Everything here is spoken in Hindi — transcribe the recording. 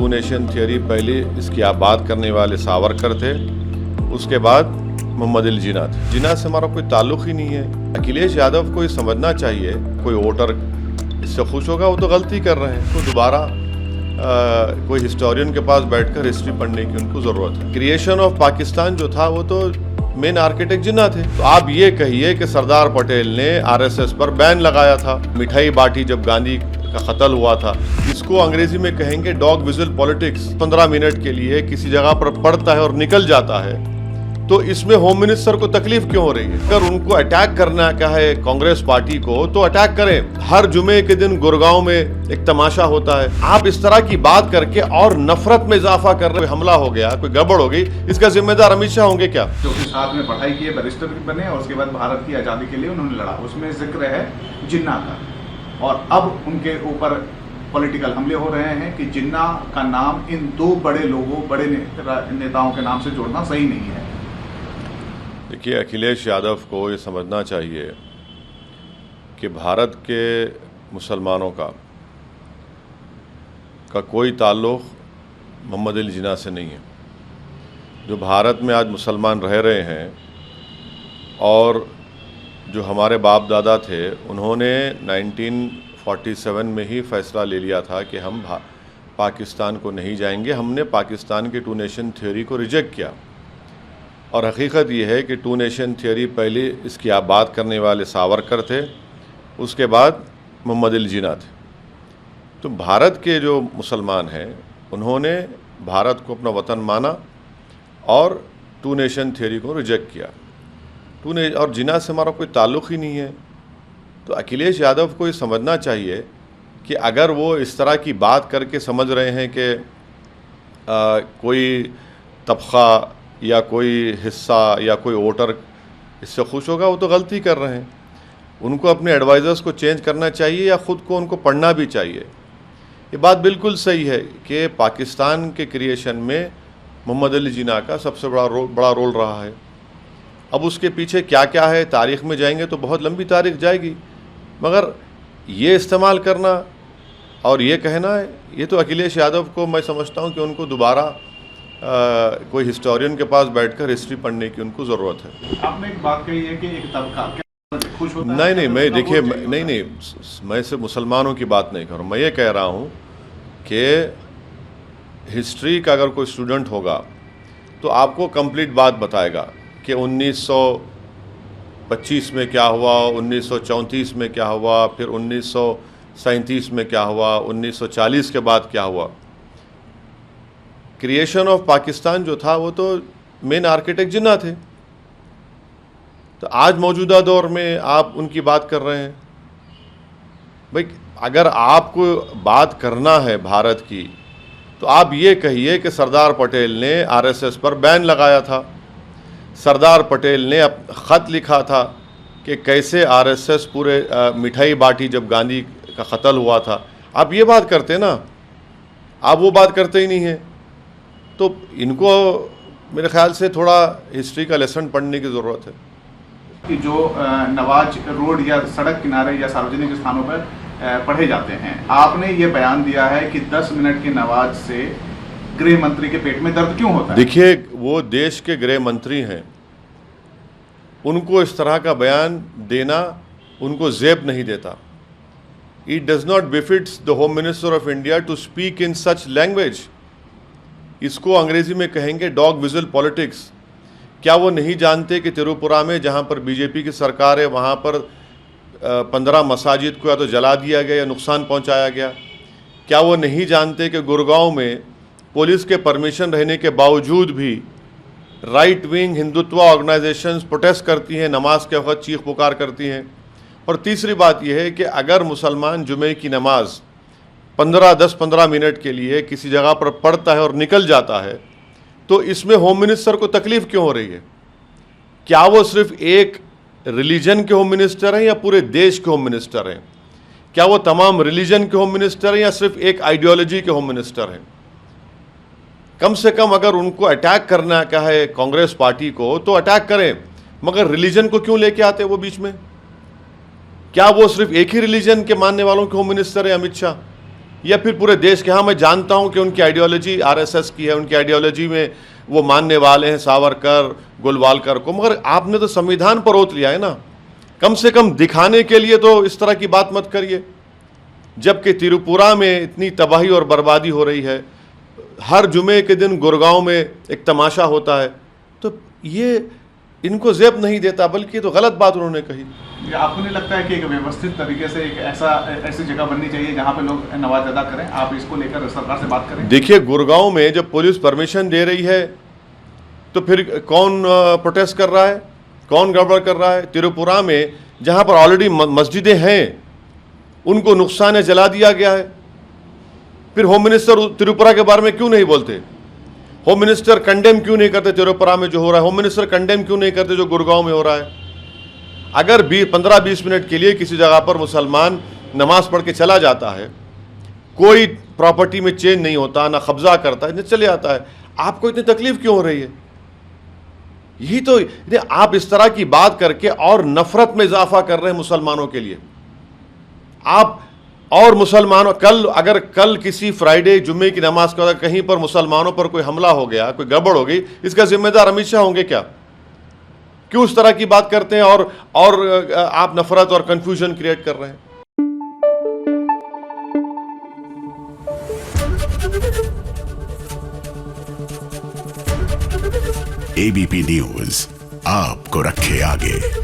टू नेशन थियरी पहले इसकी आप बात करने वाले सावरकर थे, उसके बाद मोहम्मद अली जिन्ना थे। जिन्ना से हमारा कोई ताल्लुक ही नहीं है। अखिलेश यादव को ये समझना चाहिए, कोई वोटर इससे खुश होगा, वो तो गलती कर रहे हैं, तो दोबारा कोई हिस्टोरियन के पास बैठकर हिस्ट्री पढ़ने की उनको ज़रूरत है। क्रिएशन ऑफ पाकिस्तान जो था वो तो मेन आर्किटेक्ट जिन्ना थे। तो आप ये कहिए कि सरदार पटेल ने आरएसएस पर बैन लगाया था, मिठाई बांटी जब गांधी का कत्ल हुआ था। इसको अंग्रेजी में कहेंगे डॉग विजिल पॉलिटिक्स। 15 मिनट के लिए किसी जगह पर पड़ता है और निकल जाता है, तो इसमें होम मिनिस्टर को तकलीफ क्यों हो रही है? अगर उनको अटैक करना क्या है कांग्रेस पार्टी को, तो अटैक करें। हर जुमे के दिन गुड़गांव में एक तमाशा होता है। आप इस तरह की बात करके और नफरत में इजाफा कर रहे, हमला हो गया, कोई गड़बड़ हो गई, इसका जिम्मेदार अमित शाह होंगे क्या? जो कि साथ में पढ़ाई की, बैरिस्टर भी बने और उसके बाद भारत की आज़ादी के लिए उन्होंने लड़ा, उसमें जिक्र है जिन्ना का। और अब उनके ऊपर पॉलिटिकल हमले हो रहे हैं कि जिन्ना का नाम इन दो बड़े लोगों, बड़े नेताओं के नाम से जोड़ना सही नहीं है। देखिए, अखिलेश यादव को ये समझना चाहिए कि भारत के मुसलमानों का कोई ताल्लुक़ मोहम्मद अली जिन्ना से नहीं है। जो भारत में आज मुसलमान रह रहे हैं और जो हमारे बाप दादा थे, उन्होंने 1947 में ही फैसला ले लिया था कि हम पाकिस्तान को नहीं जाएंगे। हमने पाकिस्तान के टू नेशन थ्योरी को रिजेक्ट किया। और हकीकत ये है कि टू नेशन थियरी पहले इसकी आप बात करने वाले सावरकर थे, उसके बाद मोहम्मद अली जिन्ना थे। तो भारत के जो मुसलमान हैं उन्होंने भारत को अपना वतन माना और टू नेशन थियरी को रिजेक्ट किया। और जिन्ना से हमारा कोई ताल्लुक़ ही नहीं है। तो अखिलेश यादव को ये समझना चाहिए कि अगर वो इस तरह की बात करके समझ रहे हैं कि कोई तबक़ा या कोई हिस्सा या कोई वोटर इससे खुश होगा, वो तो गलती कर रहे हैं। उनको अपने एडवाइज़र्स को चेंज करना चाहिए या ख़ुद को उनको पढ़ना भी चाहिए। ये बात बिल्कुल सही है कि पाकिस्तान के क्रिएशन में मोहम्मद अली जिन्ना का सबसे बड़ा रोल रहा है। अब उसके पीछे क्या क्या है, तारीख़ में जाएंगे तो बहुत लंबी तारीख़ जाएगी, मगर ये इस्तेमाल करना और ये कहना है, ये तो अखिलेश यादव को मैं समझता हूँ कि उनको दोबारा कोई हिस्टोरियन के पास बैठकर हिस्ट्री पढ़ने की उनको ज़रूरत है। आपने एक बात कही है कि एक तबका खुश होता है। नहीं, मैं देखिए, नहीं, मैं सिर्फ मुसलमानों की बात नहीं कर रहा हूँ। मैं ये कह रहा हूँ कि हिस्ट्री का अगर कोई स्टूडेंट होगा तो आपको कंप्लीट बात बताएगा कि 1925 में क्या हुआ, 1934 में क्या हुआ, फिर 1937 में क्या हुआ, 1940 के बाद क्या हुआ। क्रिएशन ऑफ पाकिस्तान जो था वो तो मेन आर्किटेक्ट जिन्ना थे। तो आज मौजूदा दौर में आप उनकी बात कर रहे हैं। भाई, अगर आपको बात करना है भारत की, तो आप ये कहिए कि सरदार पटेल ने आरएसएस पर बैन लगाया था। सरदार पटेल ने ख़त लिखा था कि कैसे आरएसएस पूरे मिठाई बांटी जब गांधी का कत्ल हुआ था। आप ये बात करते ना, आप वो बात करते ही नहीं हैं। तो इनको मेरे ख्याल से थोड़ा हिस्ट्री का लेसन पढ़ने की ज़रूरत है। कि जो नवाज रोड या सड़क किनारे या सार्वजनिक स्थानों पर पढ़े जाते हैं, आपने ये बयान दिया है कि 10 मिनट की नमाज से गृह मंत्री के पेट में दर्द क्यों होता है? देखिए, वो देश के गृह मंत्री हैं, उनको इस तरह का बयान देना उनको ज़ेब नहीं देता। It does not befits the home minister of India to speak in such language. इसको अंग्रेजी में कहेंगे डॉग विजिल पॉलिटिक्स। क्या वो नहीं जानते कि त्रिपुरा में जहाँ पर बीजेपी की सरकार है, वहाँ पर 15 मसाजिद को या तो जला दिया गया या नुकसान पहुँचाया गया? क्या वो नहीं जानते कि गुड़गांव में पुलिस के परमिशन रहने के बावजूद भी right wing Hindutva organisations protest करती हैं, नमाज के वक्त चीख पुकार करती हैं? और तीसरी बात यह है कि अगर मुसलमान जुमे की नमाज 10-15 मिनट के लिए किसी जगह पर पड़ता है और निकल जाता है, तो इसमें होम मिनिस्टर को तकलीफ क्यों हो रही है? क्या वो सिर्फ एक रिलीजन के होम मिनिस्टर हैं या पूरे देश के होम मिनिस्टर हैं? क्या वो तमाम रिलीजन के होम मिनिस्टर हैं या सिर्फ एक आइडियोलॉजी के होम मिनिस्टर हैं? कम से कम अगर उनको अटैक करना क्या है कांग्रेस पार्टी को, तो अटैक करें, मगर रिलीजन को क्यों लेके आते वो बीच में? क्या वो सिर्फ एक ही रिलीजन के मानने वालों के होम मिनिस्टर है अमित शाह? या फिर पूरे देश के? हाँ, मैं जानता हूं कि उनकी आइडियोलॉजी आरएसएस की है, उनकी आइडियोलॉजी में वो मानने वाले हैं सावरकर, गोलवालकर को, मगर आपने तो संविधान पर ओत लिया है ना। कम से कम दिखाने के लिए तो इस तरह की बात मत करिए। जबकि त्रिपुरा में इतनी तबाही और बर्बादी हो रही है, हर जुमे के दिन गुड़गांव में एक तमाशा होता है, तो ये इनको ज़ेब नहीं देता, बल्कि तो गलत बात उन्होंने कही। आपको नहीं लगता है कि एक व्यवस्थित तरीके से एक ऐसी जगह बननी चाहिए जहां पे लोग नमाज अदा करें? आप इसको लेकर सरकार से बात करें। देखिए, गुड़गांव में जब पुलिस परमिशन दे रही है तो फिर कौन प्रोटेस्ट कर रहा है, कौन गड़बड़ कर रहा है? त्रिपुरा में जहां पर ऑलरेडी मस्जिदें हैं उनको नुकसान जला दिया गया है। फिर होम मिनिस्टर त्रिपुरा के बारे में क्यों नहीं बोलते? होम मिनिस्टर कंडेम क्यों नहीं करते त्रिपुरा में जो हो रहा है? होम मिनिस्टर कंडेम क्यों नहीं करते जो गुड़गांव में हो रहा है? अगर 15-20 मिनट के लिए किसी जगह पर मुसलमान नमाज पढ़ के चला जाता है, कोई प्रॉपर्टी में चेंज नहीं होता, ना कब्जा करता है, चले आता है, आपको इतनी तकलीफ क्यों हो रही है? यही तो आप इस तरह की बात करके और नफरत में इजाफा कर रहे हैं मुसलमानों के लिए। आप और मुसलमानों, अगर कल किसी फ्राइडे जुम्मे की नमाज का कहीं पर मुसलमानों पर कोई हमला हो गया, कोई गड़बड़ हो गई, इसका जिम्मेदार अमित शाह होंगे क्या? क्यों इस तरह की बात करते हैं और आप नफरत और कंफ्यूजन क्रिएट कर रहे हैं? एबीपी न्यूज आपको रखे आगे।